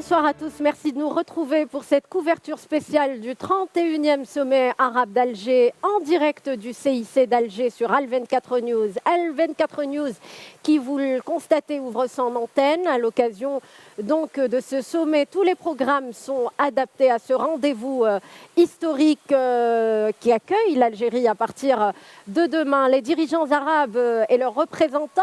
Bonsoir à tous, merci de nous retrouver pour cette couverture spéciale du 31e sommet arabe d'Alger en direct du CIC d'Alger sur Al24 News. Al24 News qui, vous le constatez, ouvre son antenne à l'occasion donc de ce sommet. Tous les programmes sont adaptés à ce rendez-vous historique qui accueille l'Algérie à partir de demain. Les dirigeants arabes et leurs représentants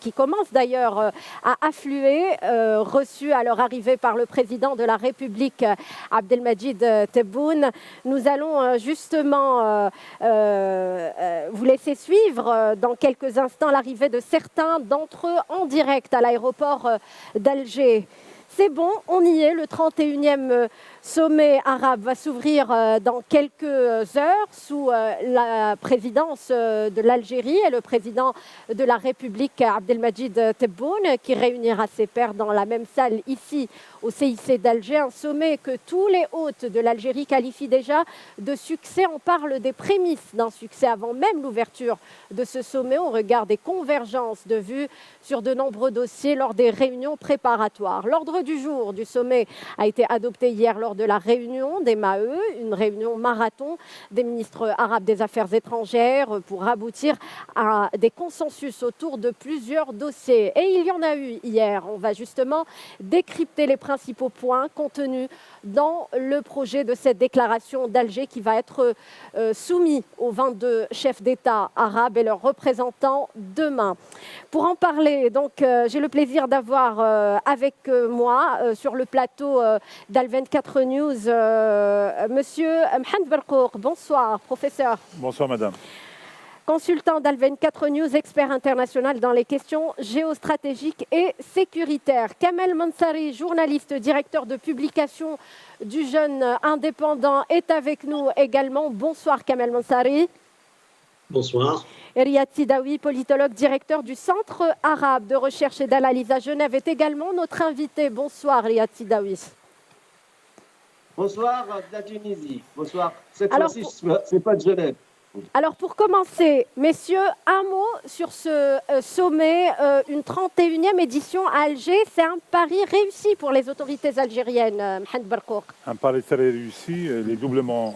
qui commencent d'ailleurs à affluer, reçus à leur arrivée par le président de la République, Abdelmadjid Tebboune. Nous allons justement vous laisser suivre dans quelques instants l'arrivée de certains d'entre eux en direct à l'aéroport d'Alger. C'est bon, on y est, le 31e sommet arabe va s'ouvrir dans quelques heures sous la présidence de l'Algérie et le président de la République, Abdelmadjid Tebboune, qui réunira ses pairs dans la même salle ici au CIC d'Alger. Un sommet que tous les hôtes de l'Algérie qualifient déjà de succès. On parle des prémices d'un succès avant même l'ouverture de ce sommet au regard des convergences de vues sur de nombreux dossiers lors des réunions préparatoires. L'ordre du jour du sommet a été adopté hier lors de la réunion des MAE, une réunion marathon des ministres arabes des Affaires étrangères pour aboutir à des consensus autour de plusieurs dossiers. Et il y en a eu hier. On va justement décrypter les principaux points contenus dans le projet de cette déclaration d'Alger qui va être soumis aux 22 chefs d'État arabes et leurs représentants demain. Pour en parler, donc, j'ai le plaisir d'avoir avec moi sur le plateau d'Al24 News Monsieur Mohamed Berkour. Bonsoir, professeur. Bonsoir, madame. Consultant d'Al24 News, expert international dans les questions géostratégiques et sécuritaires. Kamel Mansari, journaliste, directeur de publication du Jeune Indépendant, est avec nous également. Bonsoir, Kamel Mansari. Bonsoir. Riyad Sidaoui, politologue, directeur du Centre arabe de recherche et d'analyse à Genève, est également notre invité. Bonsoir, Riyad Sidaoui. Bonsoir de la Tunisie. Bonsoir. Cette fois-ci, ce n'est pas de Genève. Alors, pour commencer, messieurs, un mot sur ce sommet, une 31e édition à Alger. C'est un pari réussi pour les autorités algériennes, Mohamed Berkour. Un pari très réussi, les doublements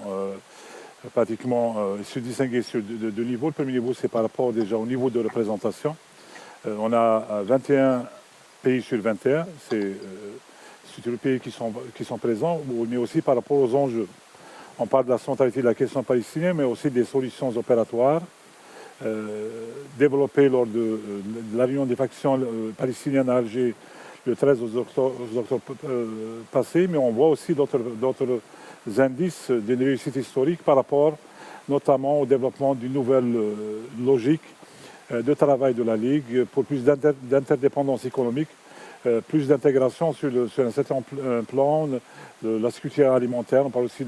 pratiquement se distinguer sur deux niveaux. Le premier niveau, c'est par rapport déjà au niveau de représentation. On a 21 pays sur 21, c'est les pays qui sont présents, mais aussi par rapport aux enjeux. On parle de la centralité de la question palestinienne, mais aussi des solutions opératoires développées lors de la réunion des factions palestiniennes à Alger le 13 octobre passé, mais on voit aussi d'autres indices d'une réussite historique par rapport notamment au développement d'une nouvelle logique de travail de la Ligue pour plus d'interdépendance économique, plus d'intégration sur un certain plan de la sécurité alimentaire. On parle aussi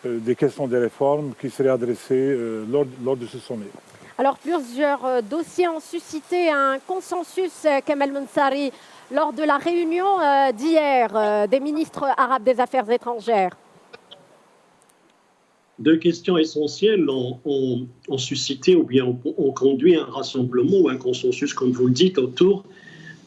des questions des réformes qui seraient adressées lors de ce sommet. Alors plusieurs dossiers ont suscité un consensus, Kamel Mansari, lors de la réunion d'hier des ministres arabes des Affaires étrangères. Deux questions essentielles ont suscité ou bien ont conduit à un rassemblement ou un consensus, comme vous le dites, autour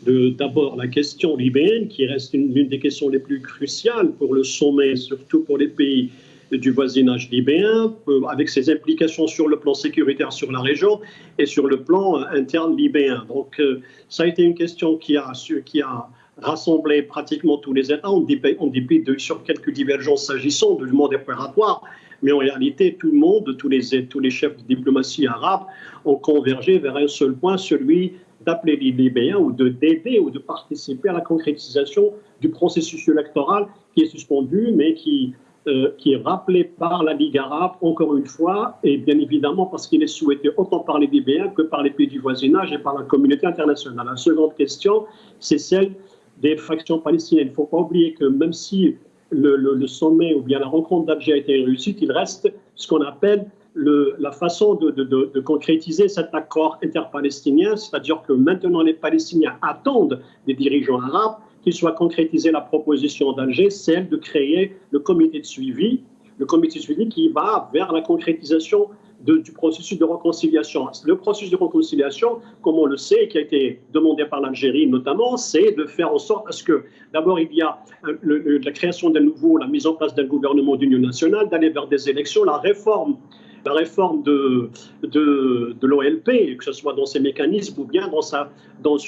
d'abord la question libérienne, qui reste l'une des questions les plus cruciales pour le sommet, surtout pour les pays du voisinage libyen, avec ses implications sur le plan sécuritaire sur la région et sur le plan interne libyen. Donc ça a été une question qui a rassemblé pratiquement tous les États, en dépit sur quelques divergences s'agissant du monde opératoire. Mais en réalité, tout le monde, tous les chefs de diplomatie arabes ont convergé vers un seul point, celui d'appeler les Libyens ou d'aider ou de participer à la concrétisation du processus électoral qui est suspendu, mais qui est rappelé par la Ligue arabe, encore une fois, et bien évidemment parce qu'il est souhaité autant par les Libyens que par les pays du voisinage et par la communauté internationale. La seconde question, c'est celle des factions palestiniennes. Il ne faut pas oublier que même si le sommet ou bien la rencontre d'Alger a été réussite, il reste ce qu'on appelle la façon de concrétiser cet accord interpalestinien, c'est-à-dire que maintenant les Palestiniens attendent des dirigeants arabes qu'il soit concrétisé la proposition d'Alger, celle de créer le comité de suivi qui va vers la concrétisation du processus de réconciliation. Le processus de réconciliation, comme on le sait, qui a été demandé par l'Algérie notamment, c'est de faire en sorte à ce que, d'abord, il y a la création d'un nouveau, la mise en place d'un gouvernement d'union nationale, d'aller vers des élections, la réforme de l'OLP, que ce soit dans ses mécanismes ou bien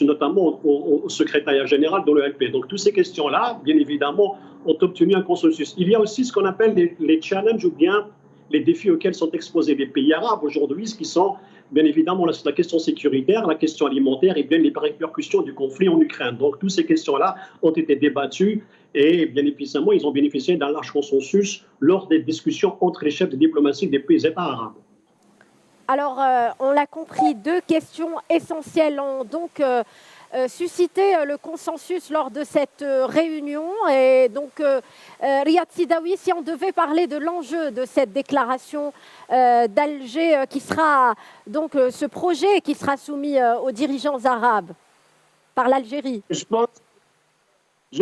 notamment au secrétariat général de l'OLP. Donc, toutes ces questions-là, bien évidemment, ont obtenu un consensus. Il y a aussi ce qu'on appelle les challenges ou bien les défis auxquels sont exposés les pays arabes aujourd'hui, ce qui sont bien évidemment la question sécuritaire, la question alimentaire et bien les répercussions du conflit en Ukraine. Donc, toutes ces questions-là ont été débattues et bien évidemment, ils ont bénéficié d'un large consensus lors des discussions entre les chefs de diplomatie des pays États arabes. Alors, on l'a compris, deux questions essentielles ont donc suscité le consensus lors de cette réunion. Et donc, Riyad Sidaoui, si on devait parler de l'enjeu de cette déclaration d'Alger, qui sera donc ce projet qui sera soumis aux dirigeants arabes par l'Algérie. Je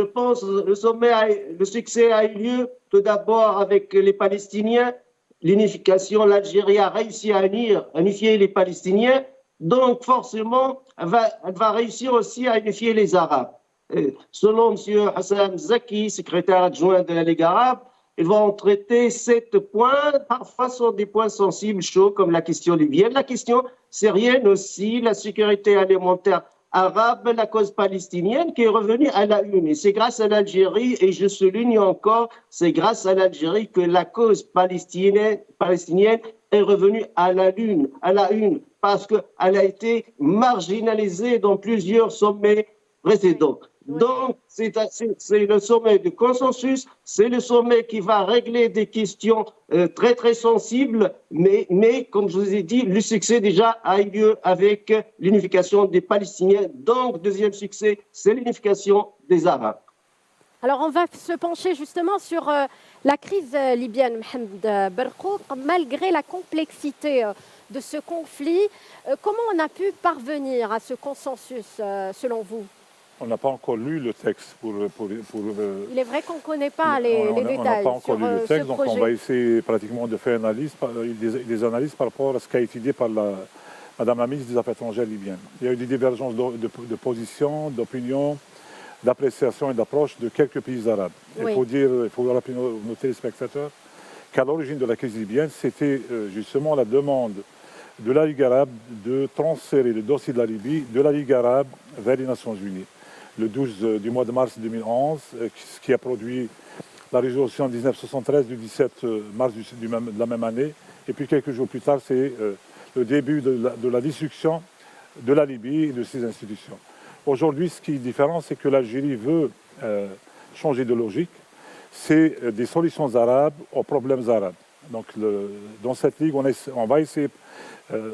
pense que le succès a eu lieu tout d'abord avec les Palestiniens. L'unification, l'Algérie a réussi à unifier les Palestiniens, donc forcément, elle va réussir aussi à unifier les Arabes. Selon M. Hassan Zaki, secrétaire adjoint de la Ligue arabe, ils vont traiter 7 points, parfois sont des points sensibles, chauds, comme la question libyenne. La question syrienne aussi, la sécurité alimentaire arabe, la cause palestinienne qui est revenue à la une. Et c'est grâce à l'Algérie, et je souligne encore, c'est grâce à l'Algérie que la cause palestinienne est revenue à la une, parce qu'elle a été marginalisée dans plusieurs sommets précédents. Donc, c'est le sommet du consensus, c'est le sommet qui va régler des questions très, très sensibles, mais comme je vous ai dit, le succès déjà a eu lieu avec l'unification des Palestiniens. Donc, deuxième succès, c'est l'unification des Arabes. Alors, on va se pencher justement sur la crise libyenne, Mohamed Berkouk. Malgré la complexité de ce conflit, comment on a pu parvenir à ce consensus, selon vous ? On n'a pas encore lu le texte pour Il est vrai qu'on ne connaît pas les détails. On n'a pas encore lu le texte, donc projet. on va essayer pratiquement de faire des analyses par rapport à ce qui a été dit par Madame la ministre des Affaires étrangères libyenne. Il y a eu des divergences de position, d'opinion, d'appréciation et d'approche de quelques pays arabes. Oui. Il faut rappeler nos téléspectateurs qu'à l'origine de la crise libyenne, c'était justement la demande de la Ligue arabe de transférer le dossier de la Libye de la Ligue arabe vers les Nations unies. Le 12 du mois de mars 2011, ce qui a produit la résolution 1973 du 17 mars de la même année. Et puis quelques jours plus tard, c'est le début de la destruction de la Libye et de ses institutions. Aujourd'hui, ce qui est différent, c'est que l'Algérie veut changer de logique. C'est des solutions arabes aux problèmes arabes. Donc, dans cette ligue, on va essayer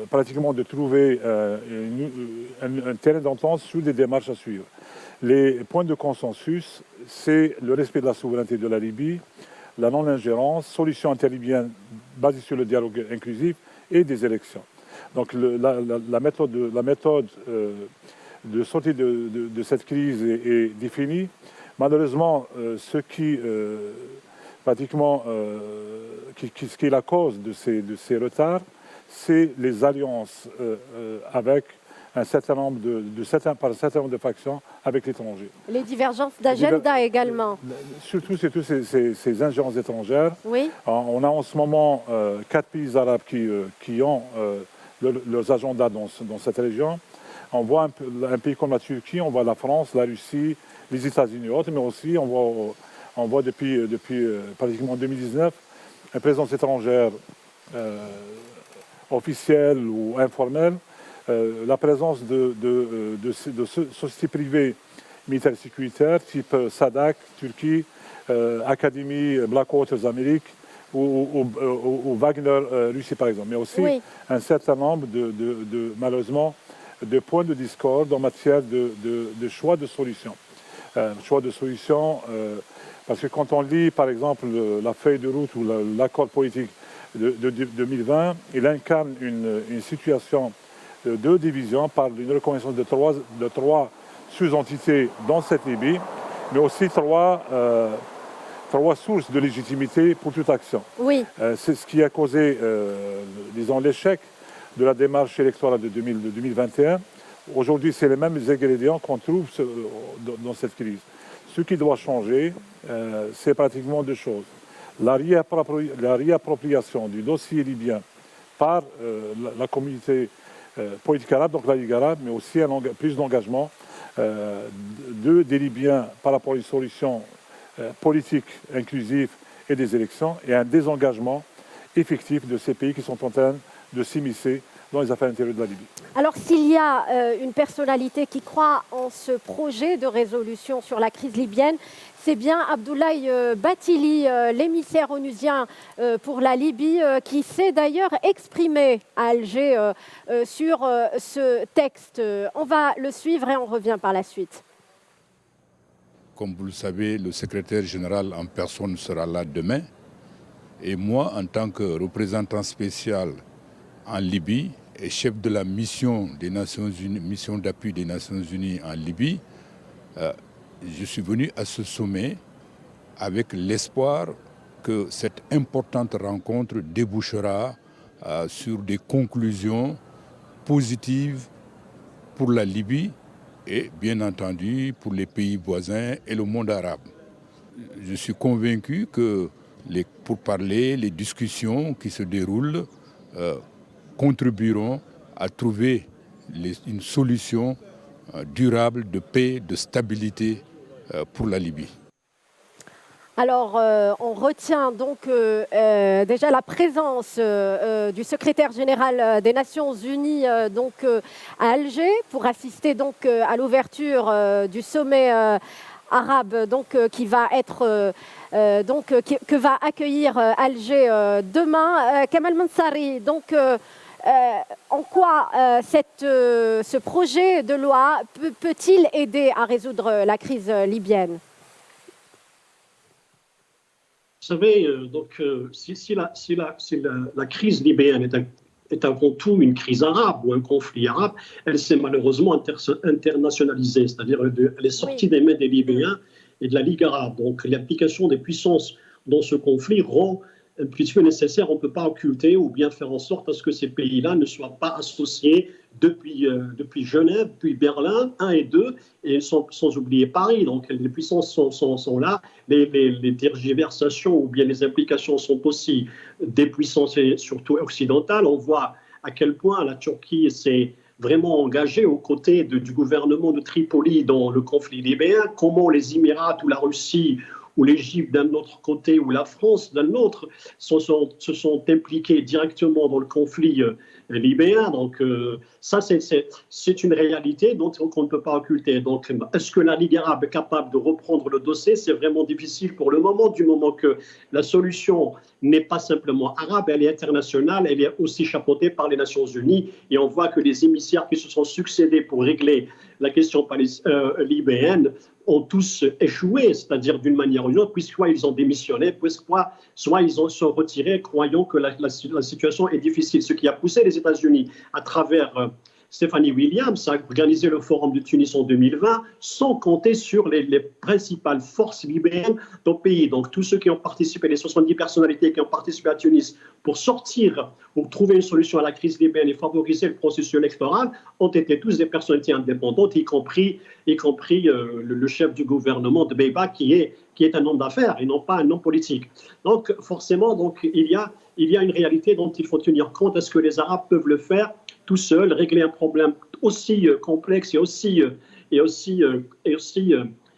pratiquement de trouver un terrain d'entente sur des démarches à suivre. Les points de consensus, c'est le respect de la souveraineté de la Libye, la non-ingérence, solution interlibyenne basée sur le dialogue inclusif et des élections. Donc la méthode de sortie de cette crise est définie. Malheureusement, ce qui est la cause de ces retards, c'est les alliances avec un certain nombre par un certain nombre de factions avec l'étranger. Les divergences d'agenda également. Surtout ces ingérences étrangères. Oui. On a en ce moment 4 pays arabes qui ont leurs agendas dans cette région. On voit un pays comme la Turquie, on voit la France, la Russie, les États-Unis et autres, mais aussi on voit depuis pratiquement 2019 une présence étrangère officielle ou informelle, la présence de sociétés privées militaires et sécuritaires type SADC, Turquie, Académie Blackwater Amérique ou Wagner Russie par exemple, mais aussi un certain nombre malheureusement de points de discorde en matière de choix de solutions. Parce que quand on lit par exemple la feuille de route ou l'accord politique de 2020, il incarne une situation de division par une reconnaissance de trois sous-entités dans cette Libye, mais aussi 3 trois sources de légitimité pour toute action. Oui. C'est ce qui a causé, disons, l'échec de la démarche électorale de 2021. Aujourd'hui, c'est les mêmes ingrédients qu'on trouve dans cette crise. Ce qui doit changer, c'est pratiquement deux choses. La réappropriation du dossier libyen par la communauté politique arabe, donc la Ligue arabe, mais aussi plus d'engagement des Libyens par rapport à une solution politique inclusive et des élections, et un désengagement effectif de ces pays qui sont en train de s'immiscer dans les affaires intérieures de la Libye. Alors s'il y a une personnalité qui croit en ce projet de résolution sur la crise libyenne, c'est bien Abdoulaye Bathily, l'émissaire onusien pour la Libye, qui s'est d'ailleurs exprimé à Alger sur ce texte. On va le suivre et on revient par la suite. Comme vous le savez, le secrétaire général en personne sera là demain. Et moi, en tant que représentant spécial en Libye et chef de la mission des Nations Unies, mission d'appui des Nations Unies en Libye, je suis venu à ce sommet avec l'espoir que cette importante rencontre débouchera sur des conclusions positives pour la Libye et bien entendu pour les pays voisins et le monde arabe. Je suis convaincu que les pourparlers, les discussions qui se déroulent contribueront à trouver une solution durable de paix, de stabilité pour la Libye. Alors, on retient donc déjà la présence du secrétaire général des Nations Unies à Alger pour assister donc à l'ouverture du sommet arabe qui va être que va accueillir Alger demain. Kamal Mansari, donc en quoi ce projet de loi peut-il aider à résoudre la crise libyenne? Vous savez, si la crise libyenne est avant tout une crise arabe ou un conflit arabe, elle s'est malheureusement internationalisée, c'est-à-dire elle est sortie des mains des Libyens et de la Ligue arabe. Donc l'implication des puissances dans ce conflit rend un petit peu nécessaire, on ne peut pas occulter ou bien faire en sorte à ce que ces pays-là ne soient pas associés depuis Genève, puis Berlin 1 et 2, et sans oublier Paris. Donc les puissances sont là, les tergiversations ou bien les implications sont aussi des puissances et surtout occidentales. On voit à quel point la Turquie s'est vraiment engagée aux côtés du gouvernement de Tripoli dans le conflit libyen, comment les Émirats ou la Russie ou l'Égypte d'un autre côté, ou la France d'un autre, se sont impliqués directement dans le conflit libyen. Donc ça, c'est une réalité qu'on ne peut pas occulter. Donc est-ce que la Ligue arabe est capable de reprendre le dossier? C'est vraiment difficile pour le moment, du moment que la solution n'est pas simplement arabe, elle est internationale, elle est aussi chapeautée par les Nations Unies. Et on voit que les émissaires qui se sont succédés pour régler la question libyenne ont tous échoué, c'est-à-dire d'une manière ou d'une autre, puisque soit ils ont démissionné, soit ils sont retirés, croyant que la situation est difficile. Ce qui a poussé les États-Unis, à travers Stephanie Williams, a organisé le Forum de Tunis en 2020, sans compter sur les principales forces libyennes dans le pays. Donc tous ceux qui ont participé, les 70 personnalités qui ont participé à Tunis pour sortir, pour trouver une solution à la crise libyenne et favoriser le processus électoral, ont été tous des personnalités indépendantes, y compris le chef du gouvernement de Beiba, qui est un homme d'affaires et non pas un homme politique. Donc forcément, il y a une réalité dont il faut tenir compte. Est-ce que les Arabes peuvent le faire tout seuls, régler un problème aussi complexe et aussi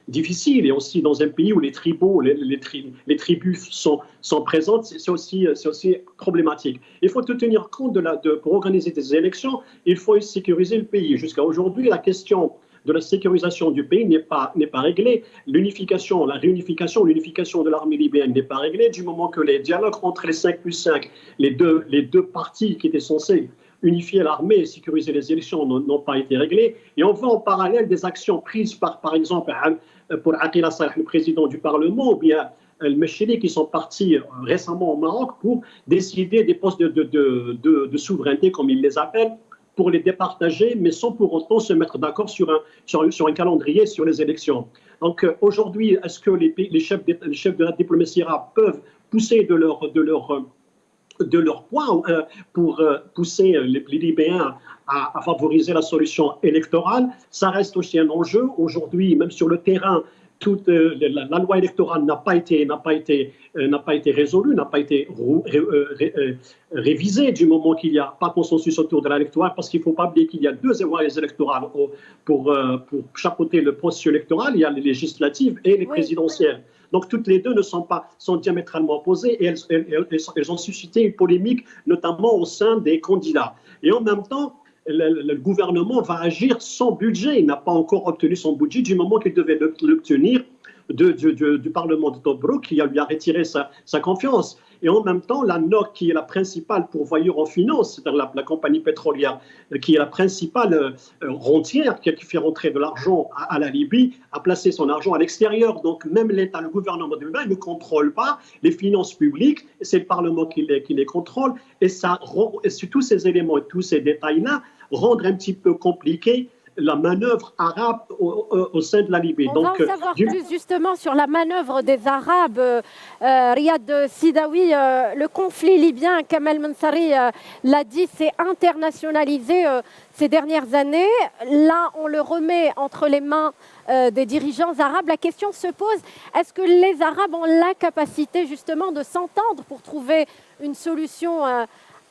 difficile, et aussi dans un pays où les tribaux, les tribus sont présentes, c'est aussi problématique. Il faut tenir compte pour organiser des élections, il faut sécuriser le pays. Jusqu'à aujourd'hui, la question de la sécurisation du pays n'est pas réglée. L'unification de l'armée libyenne n'est pas réglée, du moment que les dialogues entre les 5+5, les deux partis qui étaient censés unifier l'armée et sécuriser les élections n'ont pas été réglés. Et on voit en parallèle des actions prises par exemple, pour Aqil Saleh, le président du Parlement, ou bien El-Meshili, qui sont partis récemment au Maroc pour décider des postes de souveraineté, comme ils les appellent, pour les départager, mais sans pour autant se mettre d'accord sur un calendrier sur les élections. Donc aujourd'hui, est-ce que les chefs de la diplomatie arabe peuvent pousser de leur poids pour pousser les Libyens à favoriser la solution électorale? Ça reste aussi un enjeu. Aujourd'hui, même sur le terrain, la loi électorale n'a pas été résolue, n'a pas été révisée du moment qu'il n'y a pas de consensus autour de l'électoral, parce qu'il ne faut pas oublier qu'il y a 2 voies électorales pour chapeauter le processus électoral. Il y a les législatives et les présidentielles. Donc toutes les deux sont diamétralement opposées et elles ont suscité une polémique, notamment au sein des candidats. Et en même temps, le gouvernement va agir sans budget. Il n'a pas encore obtenu son budget du moment qu'il devait l'obtenir du Parlement de Tobrouk, qui lui a retiré sa confiance. Et en même temps, la NOC, qui est la principale pourvoyeur en finance, c'est-à-dire la compagnie pétrolière, qui est la principale rentière, qui fait rentrer de l'argent à la Libye, a placé son argent à l'extérieur. Donc même l'État, le gouvernement de Libye ne contrôle pas les finances publiques, c'est le Parlement qui les contrôle. Et tous ces éléments et tous ces détails-là rendent un petit peu compliqué la manœuvre arabe au sein de la Libye. On va en savoir plus justement sur la manœuvre des Arabes. Riyad Sidawi, le conflit libyen, Kamal Mansari l'a dit, s'est internationalisé ces dernières années. Là, on le remet entre les mains des dirigeants arabes. La question se pose, est-ce que les Arabes ont la capacité justement de s'entendre pour trouver une solution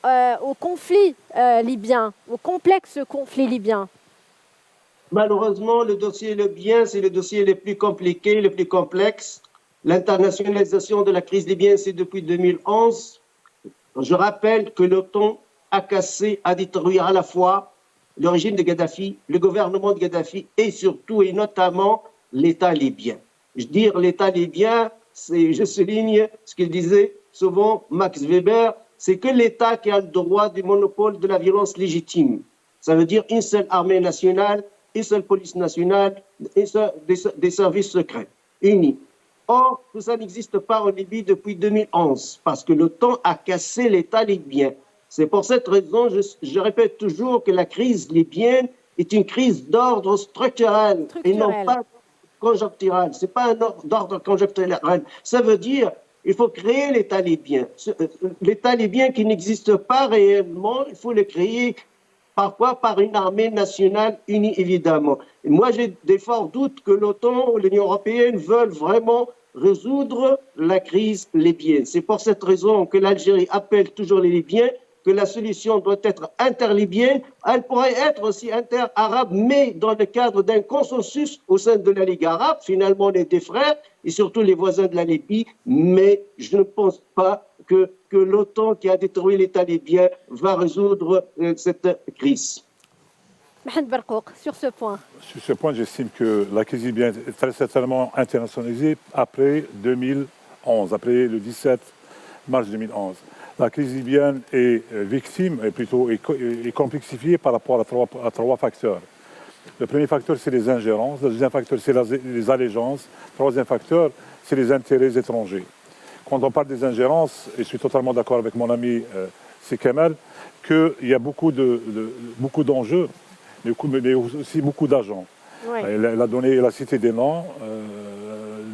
au conflit libyen, au complexe conflit libyen? Malheureusement, le dossier libyen, c'est le dossier le plus compliqué, le plus complexe. L'internationalisation de la crise libyenne, c'est depuis 2011. Je rappelle que l'OTAN a détruit à la fois le régime de Kadhafi, le gouvernement de Kadhafi et surtout et notamment l'État libyen. Je dis l'État libyen, je souligne ce qu'il disait souvent Max Weber, c'est que l'État qui a le droit du monopole de la violence légitime. Ça veut dire une seule armée nationale, une seule police nationale, des services secrets unis. Or, tout ça n'existe pas en Libye depuis 2011, parce que l'OTAN a cassé l'État libyen. C'est pour cette raison, je répète toujours que la crise libyenne est une crise d'ordre structurel et non pas conjoncturel. Ce n'est pas un ordre conjoncturel. Ça veut dire qu'il faut créer l'État libyen. L'État libyen qui n'existe pas réellement, il faut le créer. Parfois par une armée nationale unie, évidemment. Et moi, j'ai des forts doutes que l'OTAN ou l'Union européenne veulent vraiment résoudre la crise libyenne. C'est pour cette raison que l'Algérie appelle toujours les Libyens que la solution doit être interlibyenne. Elle pourrait être aussi inter-arabe, mais dans le cadre d'un consensus au sein de la Ligue arabe. Finalement, on est des frères et surtout les voisins de la Libye. Mais je ne pense pas que l'OTAN qui a détruit l'État libyen va résoudre cette crise. Mohamed Barkouk, sur ce point. Sur ce point, j'estime que la crise libyenne est très certainement internationalisée après 2011, après le 17 mars 2011. La crise libyenne est victime, est complexifiée par rapport à trois facteurs. Le premier facteur, c'est les ingérences. Le deuxième facteur, c'est les allégeances. Le troisième facteur, c'est les intérêts étrangers. Quand on parle des ingérences, et je suis totalement d'accord avec mon ami Kamal, qu'il y a beaucoup d'enjeux, mais aussi beaucoup d'agents. Oui. Elle a cité des noms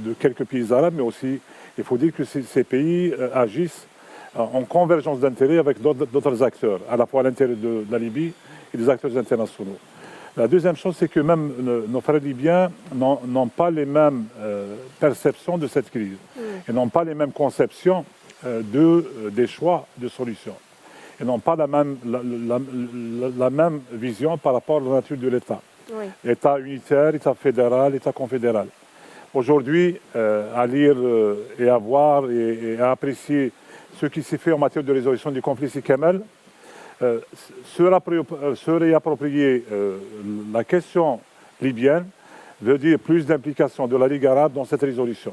de quelques pays arabes, mais aussi, il faut dire que ces pays agissent en convergence d'intérêts avec d'autres acteurs, à la fois à l'intérieur de la Libye et des acteurs internationaux. La deuxième chose, c'est que même nos frères libyens n'ont pas les mêmes perceptions de cette crise. Ils n'ont pas les mêmes conceptions des choix de solutions. Ils n'ont pas la même vision par rapport à la nature de l'État. Oui. État unitaire, État fédéral, État confédéral. Aujourd'hui, à lire et à voir et à apprécier ce qui s'est fait en matière de résolution du conflit Kamal, se réapproprier la question libyenne veut dire plus d'implication de la Ligue arabe dans cette résolution.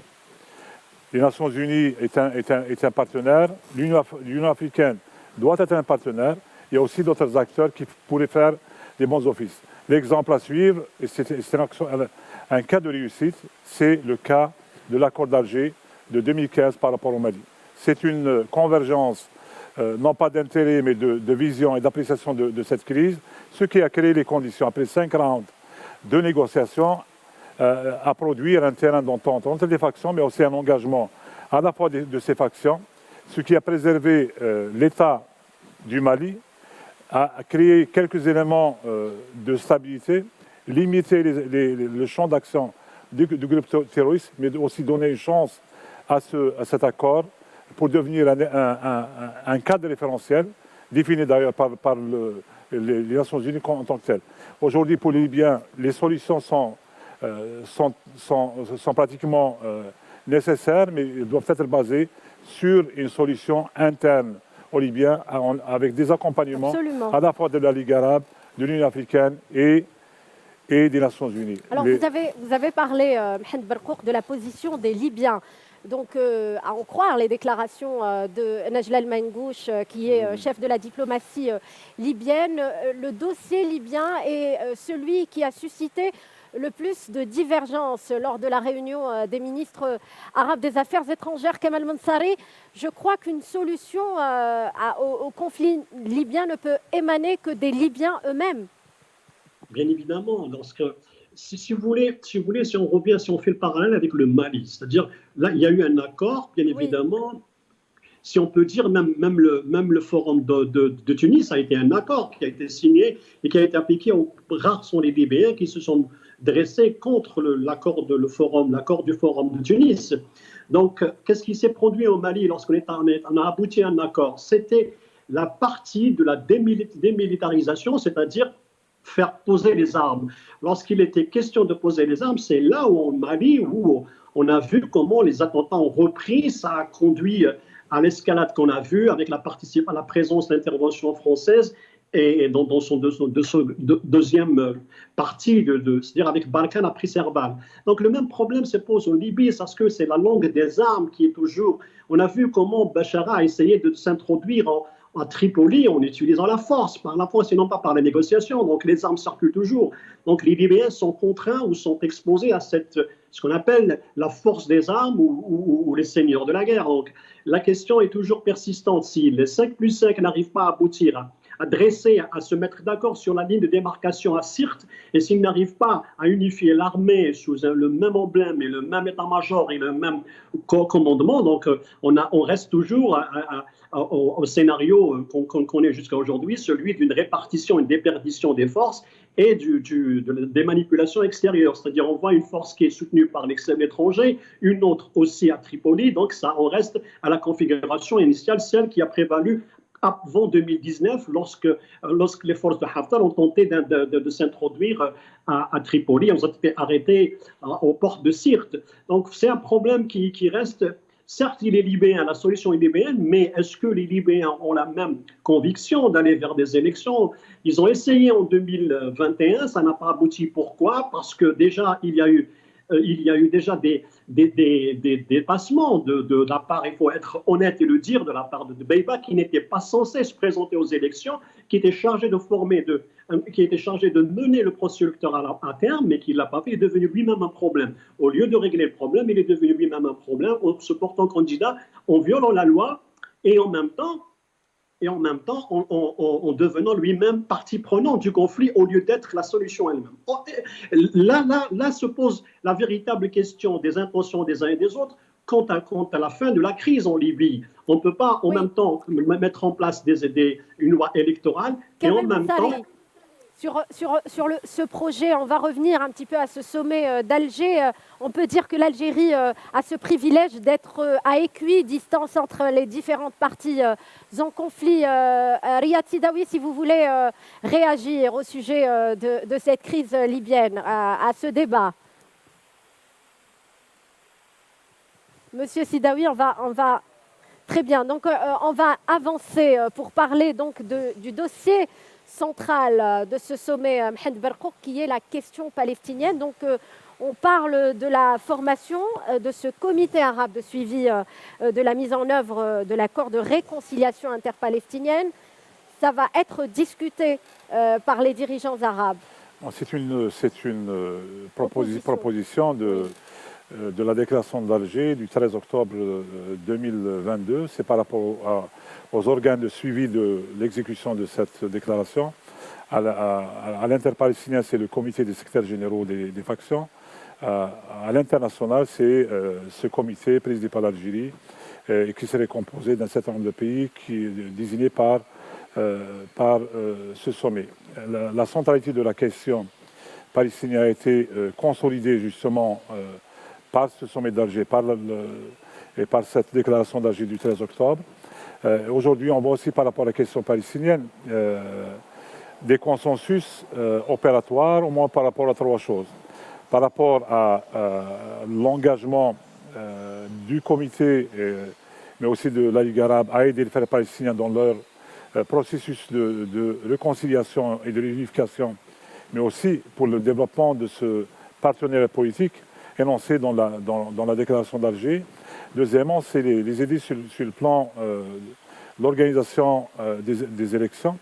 Les Nations unies est un partenaire, l'Union africaine doit être un partenaire, il y a aussi d'autres acteurs qui pourraient faire des bons offices. L'exemple à suivre, et c'est un cas de réussite, c'est le cas de l'accord d'Alger de 2015 par rapport au Mali. C'est une convergence non pas d'intérêt, mais de vision et d'appréciation de cette crise ce qui a créé les conditions, après 5 rounds de négociations, à produire un terrain d'entente entre les factions, mais aussi un engagement à la fois de ces factions, ce qui a préservé l'État du Mali, a créé quelques éléments de stabilité, limité le champ d'action du groupe terroriste, mais aussi donner une chance à cet accord pour devenir un cadre référentiel, défini d'ailleurs par les Nations Unies en tant que tel. Aujourd'hui, pour les Libyens, les solutions sont pratiquement nécessaires, mais elles doivent être basées sur une solution interne aux Libyens, avec des accompagnements Absolument. à la fois de la Ligue arabe, de l'Union africaine et des Nations Unies. Alors vous avez parlé, Mohamed Barkouk, de la position des Libyens. Donc, à en croire les déclarations de Najla El-Mangouche, qui est chef de la diplomatie libyenne, le dossier libyen est celui qui a suscité le plus de divergences lors de la réunion des ministres arabes des Affaires étrangères. Kamal Mansari, je crois qu'une solution au conflit libyen ne peut émaner que des Libyens eux-mêmes. Bien évidemment, si vous voulez, si on revient, si on fait le parallèle avec le Mali, c'est-à-dire là, il y a eu un accord, bien évidemment. Oui. Si on peut dire, même le forum de Tunis a été un accord qui a été signé et qui a été appliqué. Rares sont les Libyens qui se sont dressés contre l'accord du forum de Tunis. Donc, qu'est-ce qui s'est produit au Mali lorsqu'on a abouti à un accord? C'était la partie de la démilitarisation, c'est-à-dire faire poser les armes. Lorsqu'il était question de poser les armes, c'est là où, au Mali, où on a vu comment les attentats ont repris. Ça a conduit à l'escalade qu'on a vue avec la présence d'intervention française et dans son deuxième partie, c'est-à-dire avec Barkhane après Serval. Donc le même problème se pose en Libye, parce que c'est la langue des armes qui est toujours... On a vu comment Bachar a essayé de s'introduire à Tripoli en utilisant la force et non pas par la négociation. Donc les armes circulent toujours. Donc les Libyens sont contraints ou sont exposés à ce qu'on appelle la force des armes ou les seigneurs de la guerre. Donc la question est toujours persistante. Si les 5+5 n'arrivent pas à aboutir, à se mettre d'accord sur la ligne de démarcation à Sirte, et s'ils n'arrivent pas à unifier l'armée sous le même emblème et le même état-major et le même commandement, donc on reste toujours au scénario qu'on connaît jusqu'à aujourd'hui, celui d'une répartition, une déperdition des forces et des manipulations extérieures. C'est-à-dire on voit une force qui est soutenue par l'extrême étranger, une autre aussi à Tripoli, donc on reste à la configuration initiale, celle qui a prévalu avant 2019, lorsque les forces de Haftar ont tenté de s'introduire à Tripoli, ont été arrêtés aux portes de Sirte. Donc c'est un problème qui reste. Certes, il est libyen, la solution est libyenne, mais est-ce que les Libyens ont la même conviction d'aller vers des élections? Ils ont essayé en 2021, ça n'a pas abouti. Pourquoi? Parce que déjà, il y a eu déjà des dépassements de la part, il faut être honnête et le dire, de la part de Dbeibah, qui n'était pas censé se présenter aux élections, qui était chargé de mener le processus électoral à terme, mais qui ne l'a pas fait, il est devenu lui-même un problème. Au lieu de régler le problème, il est devenu lui-même un problème en se portant candidat, en violant la loi et en même temps en devenant lui-même partie prenante du conflit au lieu d'être la solution elle-même. Là se pose la véritable question des intentions des uns et des autres quant à la fin de la crise en Libye. On ne peut pas en même temps mettre en place une loi électorale et en même temps... Sur ce projet, on va revenir un petit peu à ce sommet d'Alger. On peut dire que l'Algérie a ce privilège d'être à équidistance entre les différentes parties en conflit. Riyad Sidaoui, si vous voulez réagir au sujet de cette crise libyenne, à ce débat. Monsieur Sidaoui, on va très bien. Donc, on va avancer pour parler donc du dossier centrale de ce sommet Mohamed Barkouk, qui est la question palestinienne. Donc on parle de la formation de ce comité arabe de suivi de la mise en œuvre de l'accord de réconciliation interpalestinienne. Ça va être discuté par les dirigeants arabes. C'est une proposition de la déclaration d'Alger du 13 octobre 2022. C'est par rapport aux organes de suivi de l'exécution de cette déclaration. À l'interpalestinien, c'est le comité des secrétaires généraux des factions. À l'international, c'est ce comité présidé par l'Algérie qui serait composé d'un certain nombre de pays qui est désigné par ce sommet. La centralité de la question palestinienne a été consolidée justement par ce sommet d'Alger et par cette déclaration d'Alger du 13 octobre. Aujourd'hui, on voit aussi par rapport à la question palestinienne des consensus opératoires, au moins par rapport à trois choses. Par rapport à l'engagement du comité, mais aussi de la Ligue arabe, à aider les frères palestiniens dans leur processus de réconciliation et de réunification, mais aussi pour le développement de ce partenariat politique énoncé dans la déclaration d'Alger. Deuxièmement, c'est les aider sur le plan de l'organisation des élections,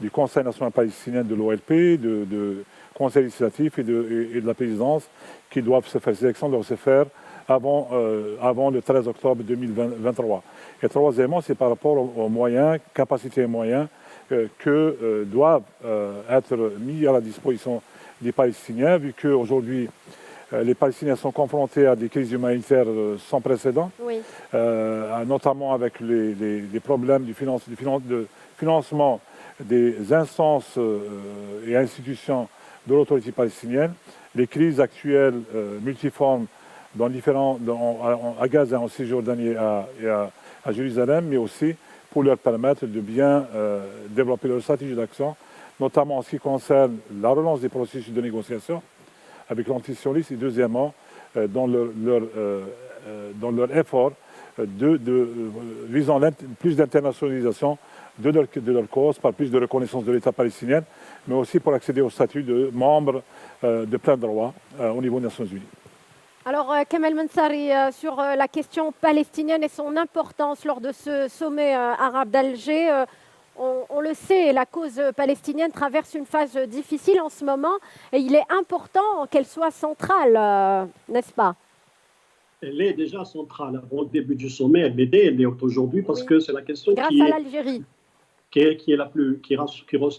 du Conseil national palestinien, de l'OLP, de Conseil législatif et de la présidence, qui doivent se faire, ces élections doivent se faire avant le 13 octobre 2023. Et troisièmement, c'est par rapport aux moyens, capacités et moyens que doivent être mis à la disposition des Palestiniens, vu qu'aujourd'hui, les Palestiniens sont confrontés à des crises humanitaires sans précédent, oui. Notamment avec les problèmes du financement des instances et institutions de l'autorité palestinienne, les crises actuelles multiformes à Gaza, en Cisjordanie et à Jérusalem, mais aussi pour leur permettre de bien développer leur stratégie d'action, notamment en ce qui concerne la relance des processus de négociation avec l'antisionisme et deuxièmement dans leur effort visant plus d'internationalisation de leur cause par plus de reconnaissance de l'État palestinien, mais aussi pour accéder au statut de membre de plein droit au niveau des Nations Unies. Alors, Kamel Mensari, sur la question palestinienne et son importance lors de ce sommet arabe d'Alger, on le sait, la cause palestinienne traverse une phase difficile en ce moment et il est important qu'elle soit centrale, n'est-ce pas? Elle est déjà centrale. Avant le début du sommet, elle l'est aujourd'hui parce que c'est la question grâce à l'Algérie. Qui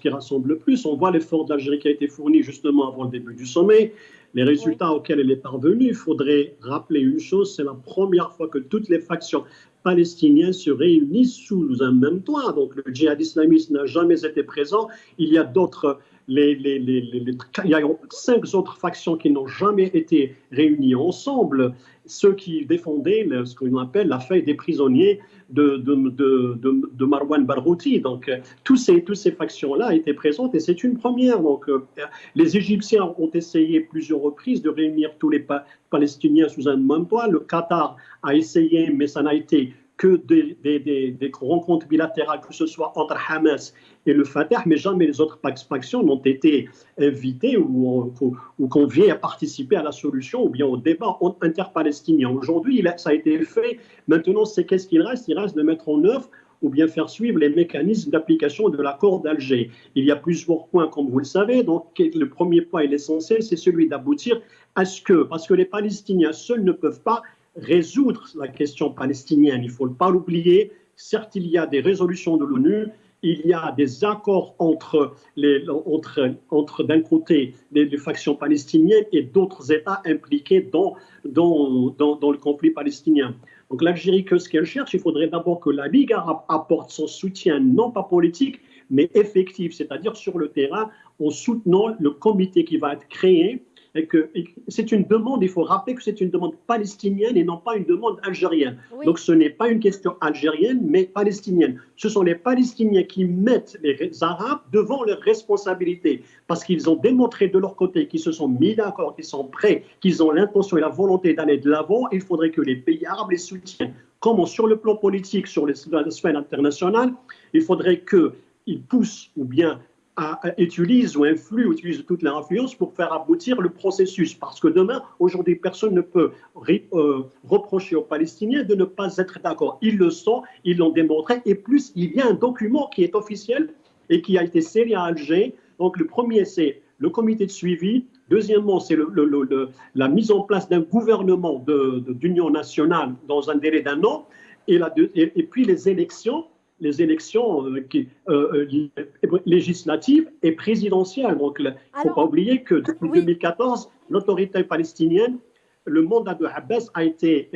rassemble le plus. On voit l'effort de l'Algérie qui a été fourni justement avant le début du sommet, les résultats auxquels elle est parvenue. Il faudrait rappeler une chose, c'est la première fois que toutes les factions palestiniennes se réunissent sous un même toit. Donc le djihad islamiste n'a jamais été présent. Il y a d'autres... il y a 5 autres factions qui n'ont jamais été réunies ensemble, ceux qui défendaient ce qu'on appelle la feuille des prisonniers de Marwan Barghouti. Donc toutes ces factions-là étaient présentes et c'est une première. Donc les Égyptiens ont essayé plusieurs reprises de réunir tous les Palestiniens sous un même toit. Le Qatar a essayé, mais ça n'a été que des rencontres bilatérales, que ce soit entre Hamas et le Fatah, mais jamais les autres factions n'ont été invitées ou conviées à participer à la solution ou bien au débat interpalestinien. Aujourd'hui, ça a été fait. Maintenant, c'est qu'est-ce qu'il reste? Il reste de mettre en œuvre ou bien faire suivre les mécanismes d'application de l'accord d'Alger. Il y a plusieurs points, comme vous le savez. Donc, le premier point et l'essentiel, c'est celui d'aboutir à parce que les Palestiniens seuls ne peuvent pas résoudre la question palestinienne. Il ne faut pas l'oublier. Certes, il y a des résolutions de l'ONU, il y a des accords entre d'un côté les factions palestiniennes et d'autres États impliqués dans le conflit palestinien. Donc l'Algérie, ce qu'elle cherche, il faudrait d'abord que la Ligue arabe apporte son soutien, non pas politique, mais effectif, c'est-à-dire sur le terrain, en soutenant le comité qui va être créé. Et que c'est une demande, il faut rappeler que c'est une demande palestinienne et non pas une demande algérienne. Oui. Donc ce n'est pas une question algérienne, mais palestinienne. Ce sont les Palestiniens qui mettent les Arabes devant leurs responsabilités, parce qu'ils ont démontré de leur côté qu'ils se sont mis d'accord, qu'ils sont prêts, qu'ils ont l'intention et la volonté d'aller de l'avant. Il faudrait que les pays arabes les soutiennent. Comment sur le plan politique, sur la sphère internationale, il faudrait qu'ils poussent ou bien utilise ou influe, utilise toute l'influence pour faire aboutir le processus. Parce que demain, aujourd'hui, personne ne peut reprocher aux Palestiniens de ne pas être d'accord. Ils le sont, ils l'ont démontré. Et plus, il y a un document qui est officiel et qui a été scellé à Alger. Donc le premier, c'est le comité de suivi. Deuxièmement, c'est la mise en place d'un gouvernement d'union nationale dans un délai d'1 an. Et puis les élections les élections législatives et présidentielles. Donc, il ne faut pas oublier que depuis 2014, l'autorité palestinienne, le mandat de Abbas a été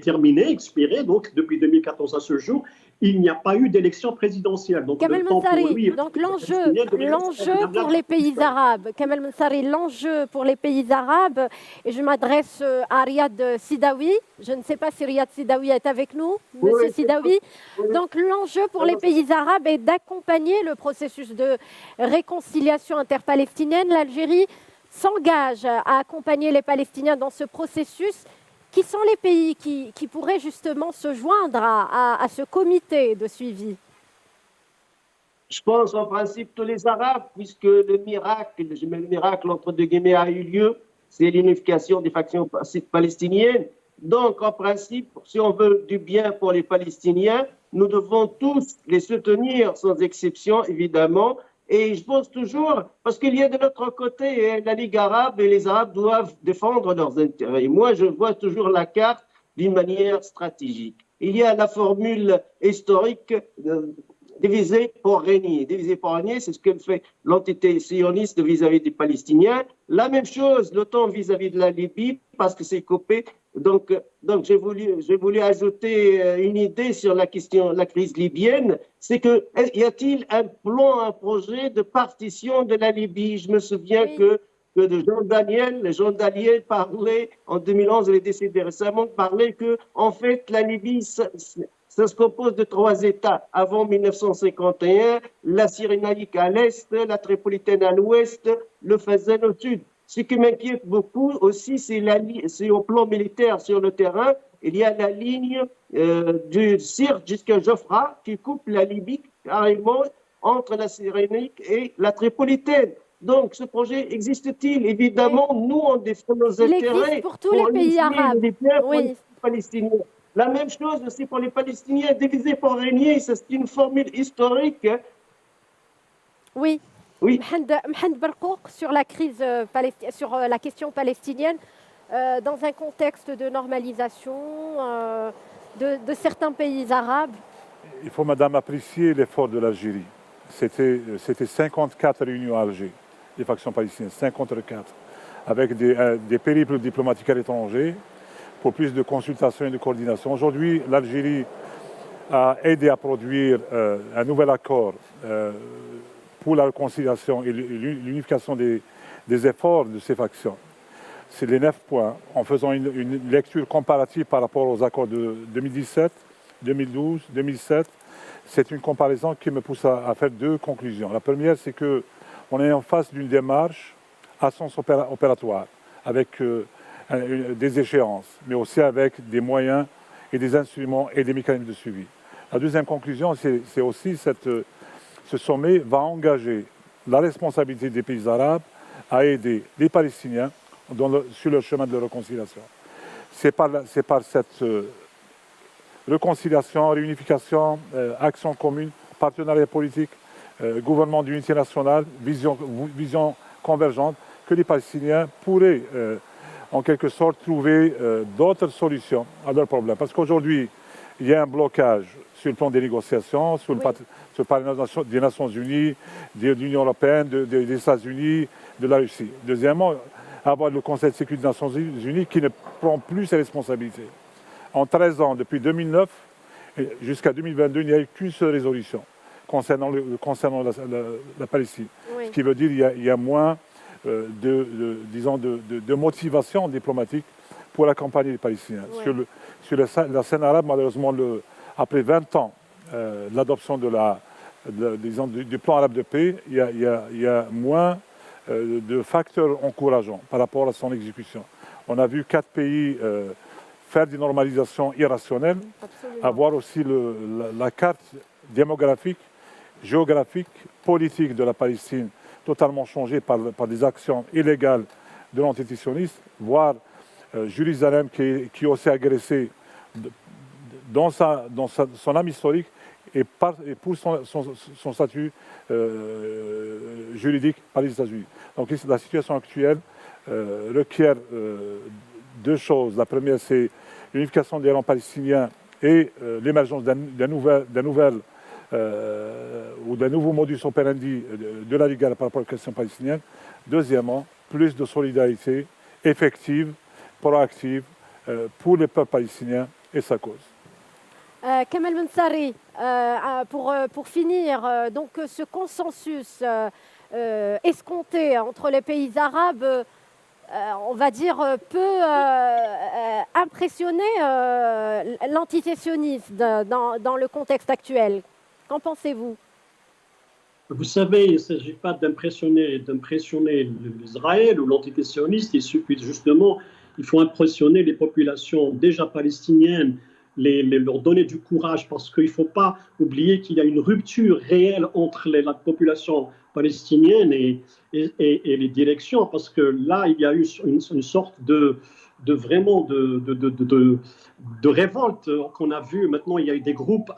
terminé, expiré. Donc, depuis 2014 à ce jour, il n'y a pas eu d'élection présidentielle. Donc, Kamel Mensari, donc l'enjeu pour les pays arabes, Kamel Mensari, l'enjeu pour les pays arabes, et je m'adresse à Riyad Sidawi. Je ne sais pas si Riyad Sidawi est avec nous, Monsieur Sidawi. Donc l'enjeu pour les pays arabes est d'accompagner le processus de réconciliation interpalestinienne. L'Algérie s'engage à accompagner les Palestiniens dans ce processus. Qui sont les pays qui pourraient justement se joindre à ce comité de suivi? Je pense en principe tous les Arabes, puisque le miracle, je mets le miracle entre deux guillemets, a eu lieu, c'est l'unification des factions palestiniennes. Donc en principe, si on veut du bien pour les Palestiniens, nous devons tous les soutenir sans exception, évidemment. Et je pense toujours, parce qu'il y a de l'autre côté la Ligue arabe et les Arabes doivent défendre leurs intérêts. Et moi, je vois toujours la carte d'une manière stratégique. Il y a la formule historique diviser pour régner. Diviser pour régner, c'est ce que fait l'entité sioniste vis-à-vis des Palestiniens. La même chose, l'OTAN vis-à-vis de la Libye, parce que c'est coupé. Donc j'ai voulu ajouter une idée sur la question, la crise libyenne, c'est que y a-t-il un plan, un projet de partition de la Libye? Je me souviens que de Jean Daniel parlait en 2011, il est décédé récemment, parlait que en fait la Libye ça se compose de 3 États. Avant 1951, la Cyrénaïque à l'est, la Tripolitaine à l'ouest, le Fezzan au sud. Ce qui m'inquiète beaucoup aussi, c'est au plan militaire sur le terrain. Il y a la ligne du Sirte jusqu'à Jafra qui coupe la Libye carrément entre la Cyrénaïque et la Tripolitaine. Donc, ce projet existe-t-il? Évidemment, nous, on défend nos intérêts. Il existe pour tous les pays arabes. Pour les Palestiniens. La même chose aussi pour les Palestiniens. Diviser pour régner, c'est une formule historique. Oui. Oui. Mohamed Barkouk, sur la crise sur la question palestinienne, dans un contexte de normalisation de certains pays arabes. Il faut, madame, apprécier l'effort de l'Algérie. C'était 54 réunions à Alger, des factions palestiniennes, 54, avec des périples diplomatiques à l'étranger pour plus de consultation et de coordination. Aujourd'hui, l'Algérie a aidé à produire un nouvel accord pour la réconciliation et l'unification des efforts de ces factions. C'est les 9 points, en faisant une lecture comparative par rapport aux accords de 2017, 2012, 2007. C'est une comparaison qui me pousse à faire 2 conclusions. La première, c'est qu'on est en face d'une démarche à sens opératoire, avec des échéances, mais aussi avec des moyens et des instruments et des mécanismes de suivi. La deuxième conclusion, c'est aussi ce sommet va engager la responsabilité des pays arabes à aider les Palestiniens sur leur chemin de réconciliation. C'est par cette réconciliation, réunification, action commune, partenariat politique, gouvernement d'unité nationale, vision convergente, que les Palestiniens pourraient en quelque sorte trouver d'autres solutions à leurs problèmes. Parce qu'aujourd'hui, il y a un blocage sur le plan des négociations, sur le plan des Nations Unies, de l'Union européenne, des États-Unis, de la Russie. Deuxièmement, avoir le Conseil de sécurité des Nations Unies qui ne prend plus ses responsabilités. En 13 ans, depuis 2009 jusqu'à 2022, il n'y a eu qu'une seule résolution concernant la Palestine. Oui. Ce qui veut dire qu'il y a moins de motivation diplomatique pour accompagner les Palestiniens. Oui. Sur la scène arabe, malheureusement, après 20 ans de l'adoption du plan arabe de paix, il y a moins de facteurs encourageants par rapport à son exécution. On a vu 4 pays faire des normalisations irrationnelles, avoir aussi la carte démographique, géographique, politique de la Palestine totalement changée par des actions illégales de l'entité sioniste, voire Jérusalem qui est aussi agressée dans son âme historique et pour son statut juridique par les États-Unis. Donc la situation actuelle requiert 2 choses. La première, c'est l'unification des rangs palestiniens et l'émergence d'un nouveau modus operandi de la Ligue arabe par rapport aux questions palestiniennes. Deuxièmement, plus de solidarité effective, proactive pour les peuples palestiniens et sa cause. Kamal Mensari, pour finir, donc ce consensus escompté entre les pays arabes, on va dire, peut impressionner l'antisésionisme dans le contexte actuel. Qu'en pensez-vous? Vous savez, il ne s'agit pas d'impressionner l'Israël ou l'antisésioniste, il suffit justement, il faut impressionner les populations déjà palestiniennes, leur donner du courage, parce qu'il ne faut pas oublier qu'il y a une rupture réelle entre la population palestinienne et les directions, parce que là, il y a eu une sorte de révolte qu'on a vu. Maintenant, il y a eu des groupes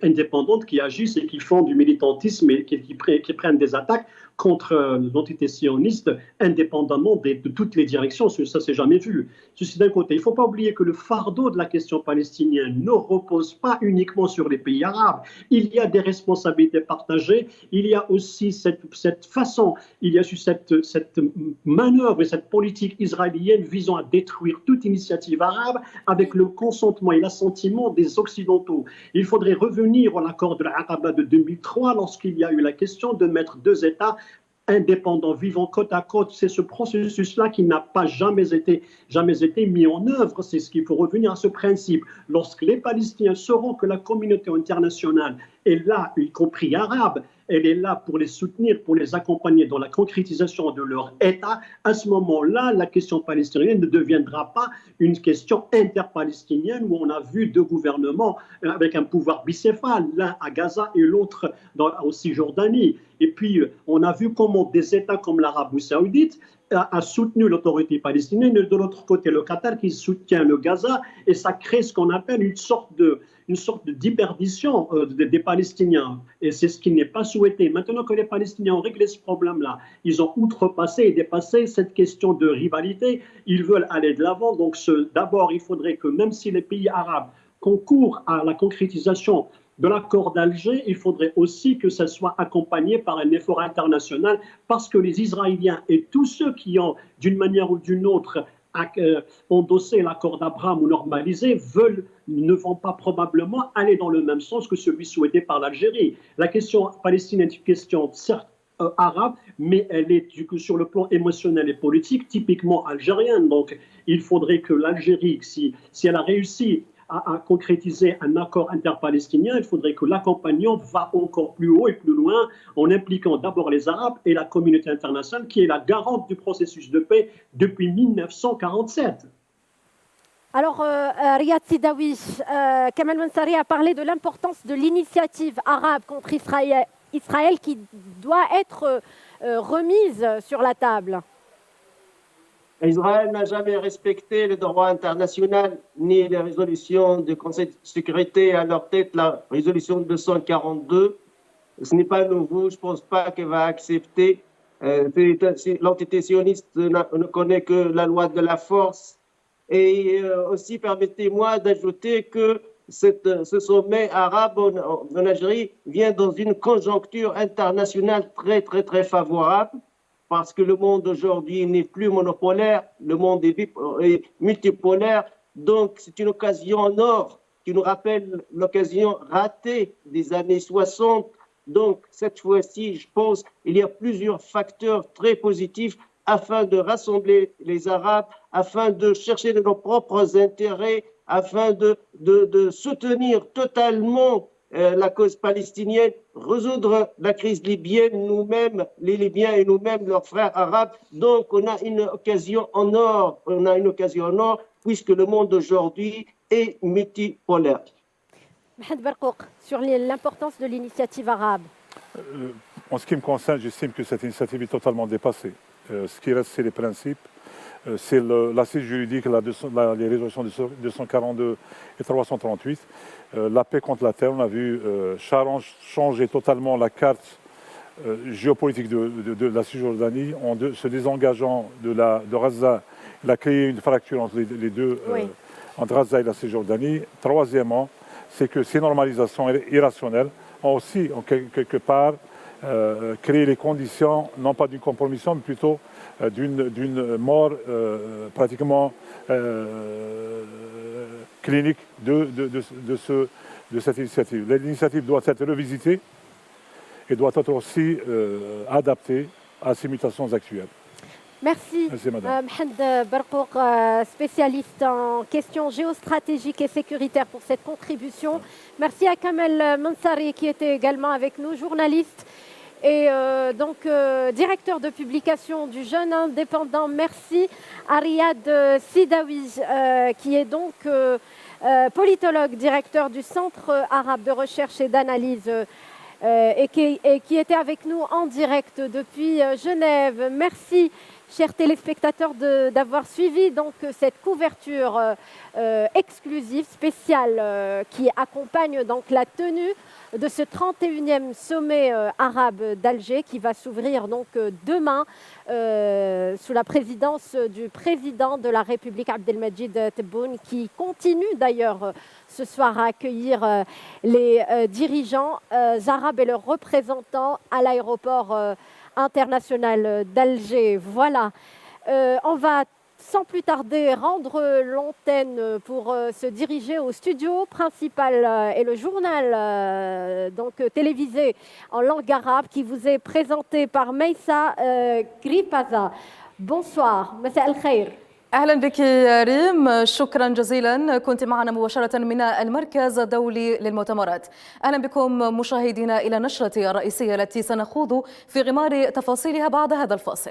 indépendants qui agissent et qui font du militantisme et qui prennent des attaques contre l'entité sioniste indépendamment de toutes les directions. Ça, c'est jamais vu. Ceci d'un côté. Il ne faut pas oublier que le fardeau de la question palestinienne ne repose pas uniquement sur les pays arabes. Il y a des responsabilités partagées. Il y a aussi cette façon, il y a eu cette manœuvre et cette politique israélienne visant à détruire toute initiative arabe avec le consentement et l'assentiment des Occidentaux. Il faudrait revenir à l'accord de la Aqaba de 2003 lorsqu'il y a eu la question de mettre deux États indépendants vivant côte à côte. C'est ce processus-là qui n'a pas jamais été mis en œuvre. C'est ce qu'il faut revenir à ce principe. Lorsque les Palestiniens sauront que la communauté internationale est là, y compris arabe, elle est là pour les soutenir, pour les accompagner dans la concrétisation de leur État, à ce moment-là, la question palestinienne ne deviendra pas une question interpalestinienne où on a vu deux gouvernements avec un pouvoir bicéphale, l'un à Gaza et l'autre en Cisjordanie. Et puis, on a vu comment des États comme l'Arabie saoudite a soutenu l'autorité palestinienne et de l'autre côté le Qatar qui soutient le Gaza, et ça crée ce qu'on appelle une sorte de déperdition des Palestiniens, et c'est ce qui n'est pas souhaité. Maintenant que les Palestiniens ont réglé ce problème-là, ils ont outrepassé et dépassé cette question de rivalité, ils veulent aller de l'avant. Donc d'abord, il faudrait que même si les pays arabes concourent à la concrétisation de l'accord d'Alger, il faudrait aussi que ça soit accompagné par un effort international, parce que les Israéliens et tous ceux qui ont, d'une manière ou d'une autre, endossé l'accord d'Abraham ou normalisé, ne vont pas probablement aller dans le même sens que celui souhaité par l'Algérie. La question palestinienne est une question, certes, arabe, mais elle est sur le plan émotionnel et politique typiquement algérienne. Donc il faudrait que l'Algérie, si elle a réussi à concrétiser un accord interpalestinien, il faudrait que l'accompagnant va encore plus haut et plus loin en impliquant d'abord les Arabes et la communauté internationale qui est la garante du processus de paix depuis 1947. Alors, Riyad Sidawi, Kamal Mensari a parlé de l'importance de l'initiative arabe contre Israël qui doit être remise sur la table. Israël n'a jamais respecté le droit international ni les résolutions du Conseil de sécurité, à leur tête la résolution 242. Ce n'est pas nouveau, je ne pense pas qu'elle va accepter. L'entité sioniste ne connaît que la loi de la force. Et aussi, permettez-moi d'ajouter que ce sommet arabe en Algérie vient dans une conjoncture internationale très, très, très favorable, parce que le monde aujourd'hui n'est plus monopolaire, le monde est multipolaire. Donc, c'est une occasion en or qui nous rappelle l'occasion ratée des années 60. Donc, cette fois-ci, je pense qu'il y a plusieurs facteurs très positifs afin de rassembler les Arabes, afin de chercher de nos propres intérêts, afin de soutenir totalement la cause palestinienne, résoudre la crise libyenne, nous-mêmes, les Libyens et nous-mêmes, leurs frères arabes. Donc, on a une occasion en or, puisque le monde aujourd'hui est multipolaire. Mohamed Berkouk, sur l'importance de l'initiative arabe. En ce qui me concerne, j'estime que cette initiative est totalement dépassée. Ce qui reste, c'est les principes. C'est l'assise juridique, les résolutions 242 et 338. La paix contre la terre, on a vu changer totalement la carte géopolitique de la Cisjordanie en se désengageant de Gaza. Il a créé une fracture entre les deux, entre Gaza et la Cisjordanie. Troisièmement, c'est que ces normalisations irrationnelles ont aussi, en quelque part, créé les conditions, non pas d'une compromission, mais plutôt d'une mort pratiquement clinique de cette initiative. L'initiative doit être revisitée et doit être aussi adaptée à ces mutations actuelles. Merci, Mohamed Berkouk, spécialiste en questions géostratégiques et sécuritaires pour cette contribution. Merci à Kamel Mansari qui était également avec nous, journaliste et directeur de publication du Jeune Indépendant. Merci à Riyad Sidawi qui est donc politologue, directeur du Centre arabe de recherche et d'analyse et qui était avec nous en direct depuis Genève. Merci, chers téléspectateurs, d'avoir suivi donc cette couverture exclusive, spéciale, qui accompagne donc la tenue de ce 31e sommet arabe d'Alger qui va s'ouvrir donc demain sous la présidence du président de la République Abdelmadjid Tebboune, qui continue d'ailleurs ce soir à accueillir les dirigeants arabes et leurs représentants à l'aéroport international d'Alger. Voilà, on va sans plus tarder rendre l'antenne pour se diriger au studio principal et le journal télévisé en langue arabe qui vous est présenté par Meissa Gripaza. Bonsoir, مساء الخير. أهلا بك يا ريم، شكرا جزيلا، كنت معنا مباشرة من المركز الدولي للمؤتمرات. أهلا بكم مشاهدينا إلى نشرة الرئيسية التي سنخوض في غمار تفاصيلها بعد هذا الفاصل.